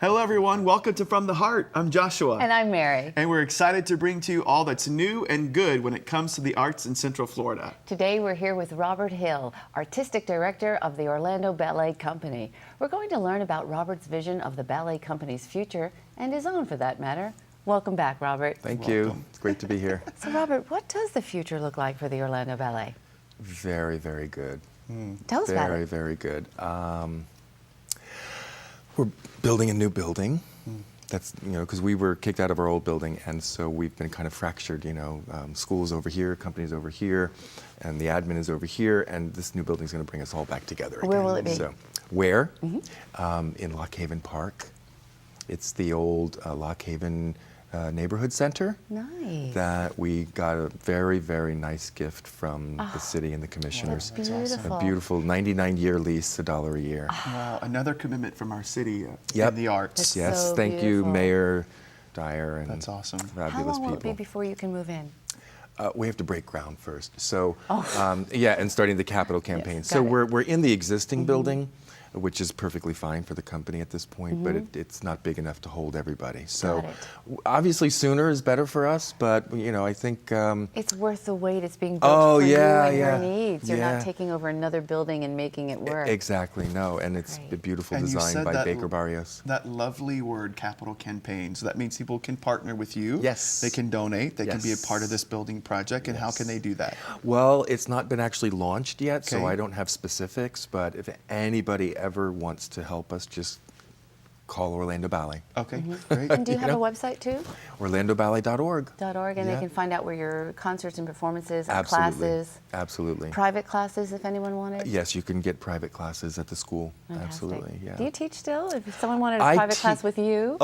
Hello everyone, welcome to From the Heart. I'm Joshua. And I'm Mary. And we're excited to bring to you all that's new and good when it comes to the arts in Central Florida. Today we're here with Robert Hill, Artistic Director of the Orlando Ballet Company. We're going to learn about Robert's vision of the ballet company's future, and his own for that matter. Welcome back, Robert. Thank you. It's great to be here. So Robert, what does the future look like for the Orlando Ballet? Very, very good. Tell us about Very, it. very good. We're building a new building. That's, because we were kicked out of our old building, and so we've been kind of fractured, school's over here, company's over here, and the admin is over here, and this new building's going to bring us all back together again. Where will it be? So, where? In Lock Haven Park. It's the old Lock Haven neighborhood center. Nice. That we got a very, very nice gift from the city and the commissioners. That's beautiful. A beautiful 99-year lease, $1 a year. Wow, another commitment from our city Yep. in the arts. That's Yes, so thank beautiful. you, Mayor Dyer, and That's awesome. fabulous How long will people. it be before you can move in? We have to break ground first. So, and starting the capital campaign. Yes, So got it. we're in the existing building, which is perfectly fine for the company at this point, but it's not big enough to hold everybody. So, Got it. obviously sooner is better for us, but I think. It's worth the wait. It's being built Oh, for yeah, you and yeah. your needs. You're Yeah. not taking over another building and making it work. Exactly, no, and it's Great. a beautiful And you design said by that Baker Barrios. That lovely word, capital campaign. So that means people can partner with you. Yes. They can donate. They can be a Yes. part of this building project. And how Yes. can they do that? Well, it's not been actually launched yet, so Okay. I don't have specifics, but if anybody ever wants to help us, just call Orlando Ballet. Okay, great. And do you have a website too? OrlandoBallet.org. .org, and Yeah. they can find out where your concerts and performances and Absolutely. classes, Absolutely. private classes if anyone wanted. Yes, you can get private classes at the school. Fantastic. Absolutely, yeah. Do you teach still? If someone wanted a I private te- class with you?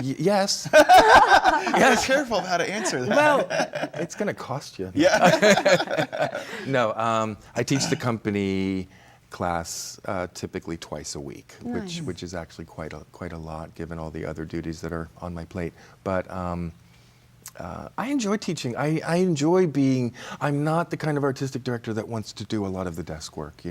Yes. Be careful of how to answer that. Well, it's going to cost you. Yeah. No, I teach the company class typically twice a week, Nice. which is actually quite a lot given all the other duties that are on my plate. But I enjoy teaching. I enjoy being. I'm not the kind of artistic director that wants to do a lot of the desk work.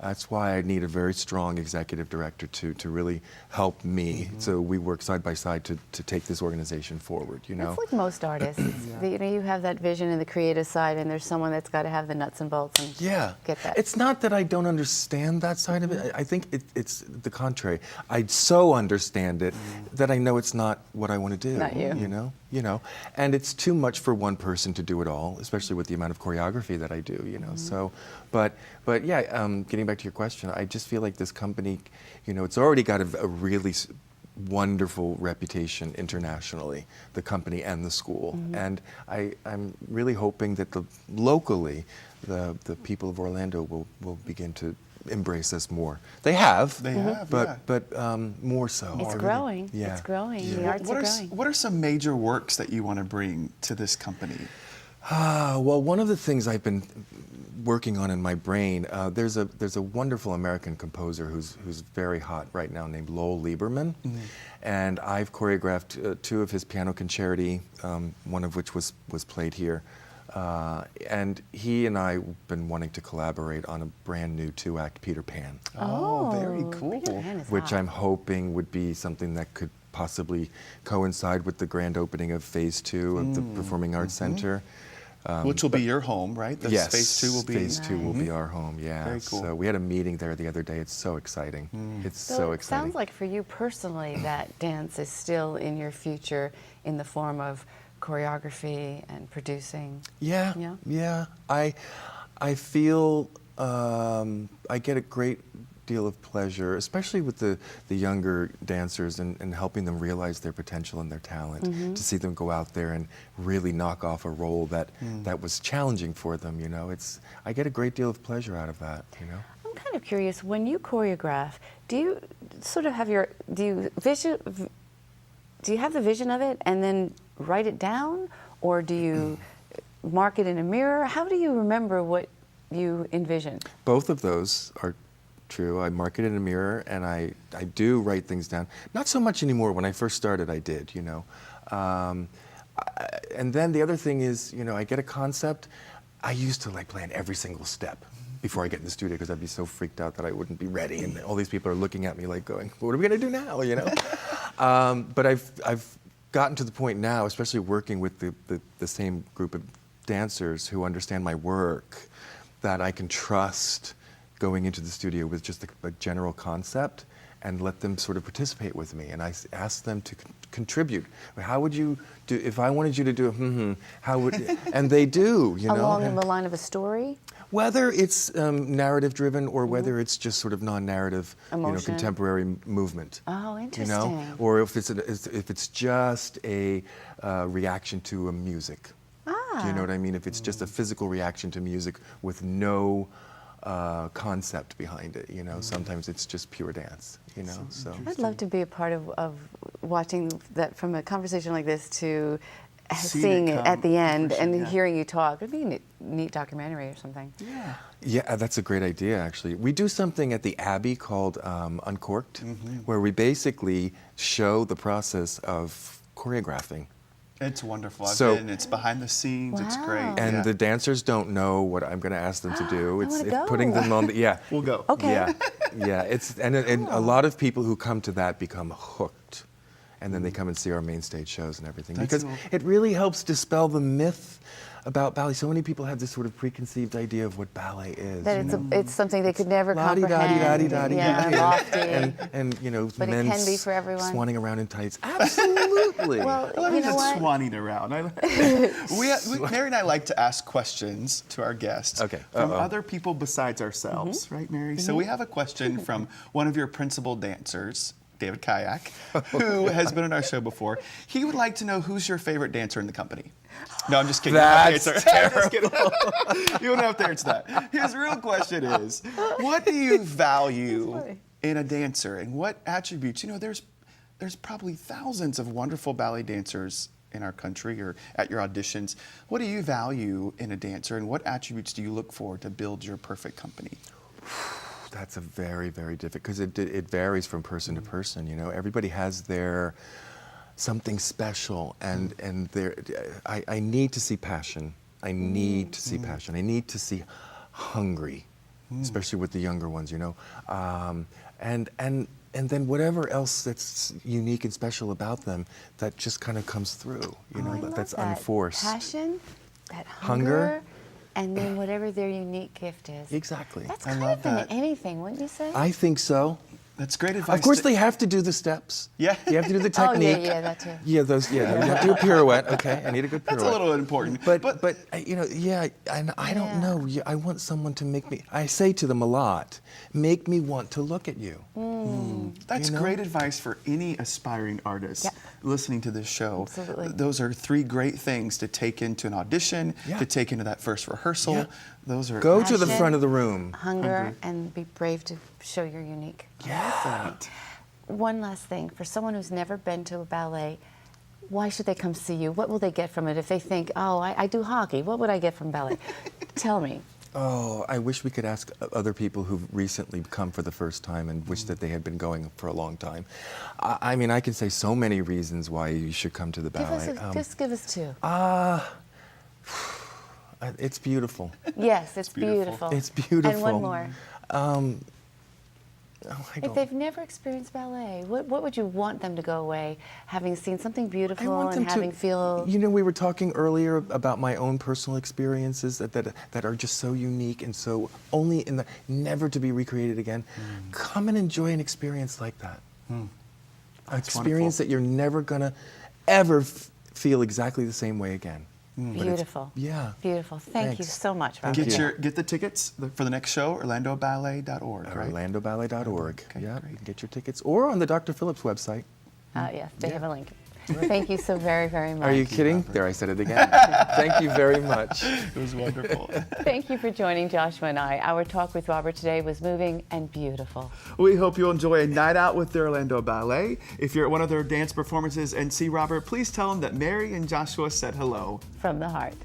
That's why I need a very strong executive director to really help me. So we work side by side to take this organization forward. It's like most artists. You have that vision in the creative side, and there's someone that's got to have the nuts and bolts and get that. It's not that I don't understand that side of it. I think it's the contrary. I so understand it that I know it's not what I want to do. Not you. And it's too much for one person to do it all, especially with the amount of choreography that I do. So, but yeah. Getting back to your question, I just feel like this company, it's already got a really wonderful reputation internationally, the company and the school. And I'm really hoping that locally, the people of Orlando will begin to embrace us more. They have. They have, but more so. It's already. growing. Yeah. It's growing. Yeah. The arts What are are, growing. what are some major works that you want to bring to this company? Well, one of the things I've been working on in my brain, there's a wonderful American composer who's very hot right now named Lowell Lieberman, and I've choreographed two of his piano concerti, one of which was played here. And he and I have been wanting to collaborate on a brand new 2-act Peter Pan, Oh, very cool. Peter Pan is which hot. I'm hoping would be something that could possibly coincide with the grand opening of Phase 2 of the Performing Arts Center. Which will be your home, right? The Yes, Phase 2 will be. Phase 2 will be our home. Yeah. Very cool. So we had a meeting there the other day. It's so exciting. It's So so it exciting. sounds like for you personally that dance is still in your future in the form of choreography and producing. Yeah. Yeah? Yeah. I feel I get a great deal of pleasure, especially with the younger dancers and helping them realize their potential and their talent, to see them go out there and really knock off a role that was challenging for them. I get a great deal of pleasure out of that. I'm kind of curious, when you choreograph, do you sort of have do you have the vision of it and then write it down, or do you mark it in a mirror? How do you remember what you envision? Both of those are true. I mark it in a mirror, and I do write things down. Not so much anymore. When I first started, I did, and then the other thing is, I get a concept. I used to plan every single step. before I get in the studio, because I'd be so freaked out that I wouldn't be ready, and all these people are looking at me like going, "What are we gonna do now?" You know. But I've gotten to the point now, especially working with the same group of dancers who understand my work, that I can trust going into the studio with just a general concept and let them sort of participate with me. And I ask them to contribute. How would you do, if I wanted you to do how would, and they do, you know. Along the line of a story? Whether it's narrative driven or whether it's just sort of non-narrative, Emotion. contemporary movement. Oh, You interesting. know, or if it's just a reaction to a music. Do you know what I mean? If it's just a physical reaction to music with no concept behind it, you know, sometimes it's just pure dance, you know. So I'd love to be a part of watching that, from a conversation like this to seeing it at the end and hearing you talk. It'd be a neat documentary or something. Yeah. yeah, that's a great idea, actually. We do something at the Abbey called Uncorked, where we basically show the process of choreographing. It's wonderful. I've So- been. It's behind the scenes. It's Wow. great. And yeah. the dancers don't know what I'm going to ask them to do. I It's wanna go. putting them on the, yeah. We'll go. Okay. Yeah, yeah. It's and a lot of people who come to that become hooked, and then they come and see our main stage shows and everything, That's because cool. it really helps dispel the myth about ballet. So many people have this sort of preconceived idea of what ballet is. That you know? it's something they could never comprehend. La-di-da-di-da-di-da-di. Yeah, lofty. and you know, But it men can be for everyone. swanning around in tights. Absolutely. Well, I love you you know what? swanning around. Mary and I like to ask questions to our guests Okay. from Uh-oh. other people besides ourselves, right, Mary? So we have a question from one of your principal dancers, David Kayak, who has been on our show before. He would like to know who's your favorite dancer in the company. No, I'm just kidding. That's You don't have to answer. I'm just kidding. You don't have to answer that. His real question is, what do you value funny. in a dancer, and what attributes? You know, there's probably thousands of wonderful ballet dancers in our country or at your auditions. What do you value in a dancer, and what attributes do you look for to build your perfect company? That's a very, very difficult, because it varies from person to person. You know, everybody has their something special, and I need to see passion. I need to see passion. I need to see hungry, especially with the younger ones. You know, and then whatever else that's unique and special about them, that just kind of comes through. You know, I love that's that. unforced. Passion, that Hunger. and then whatever their unique gift is. Exactly. That's I kind love of in that. anything, wouldn't you say? I think so. That's great advice. Of course, they have to do the steps. Yeah. You have to do the Oh, technique. yeah, that too. Yeah, those. Yeah, you have to do a pirouette. Okay, I need a good pirouette. That's a little important. But you know, yeah, and I don't Yeah. know. Yeah, I want someone to make me. I say to them a lot, make me want to look at you. That's You know? great advice for any aspiring artist Yeah. listening to this show. Absolutely. Those are three great things to take into an audition, Yeah. to take into that first rehearsal. Yeah. Those are Go to the Passion. front of the room. Hunger, and be brave to show your unique. Yeah. One last thing, for someone who's never been to a ballet, why should they come see you? What will they get from it? If they think, oh, I do hockey, what would I get from ballet? Tell me. Oh, I wish we could ask other people who've recently come for the first time and wish that they had been going for a long time. I mean, I can say so many reasons why you should come to the ballet. Just give us two. It's beautiful. Yes, it's beautiful. beautiful. It's beautiful. And one more. I If don't- they've never experienced ballet, what would you want them to go away having seen something I beautiful want them and having to feel? You know, we were talking earlier about my own personal experiences that are just so unique and so only in the never to be recreated again. Come and enjoy an experience like that. An experience wonderful. that you're never gonna ever feel exactly the same way again. But it's- Beautiful. Yeah. Beautiful. Thank you Thanks. so much, Thank Robert. you. Get the tickets for the next show, orlandoballet.org, right? OrlandoBallet.org. Okay, Yeah, great. you can get your tickets, or on the Dr. Phillips website. Yes, they have a link. Thank you so very, very much. Are you kidding? There, I said it again. Thank you very much. It was wonderful. Thank you for joining Joshua and I. Our talk with Robert today was moving and beautiful. We hope you'll enjoy a night out with the Orlando Ballet. If you're at one of their dance performances and see Robert, please tell him that Mary and Joshua said hello. From the heart.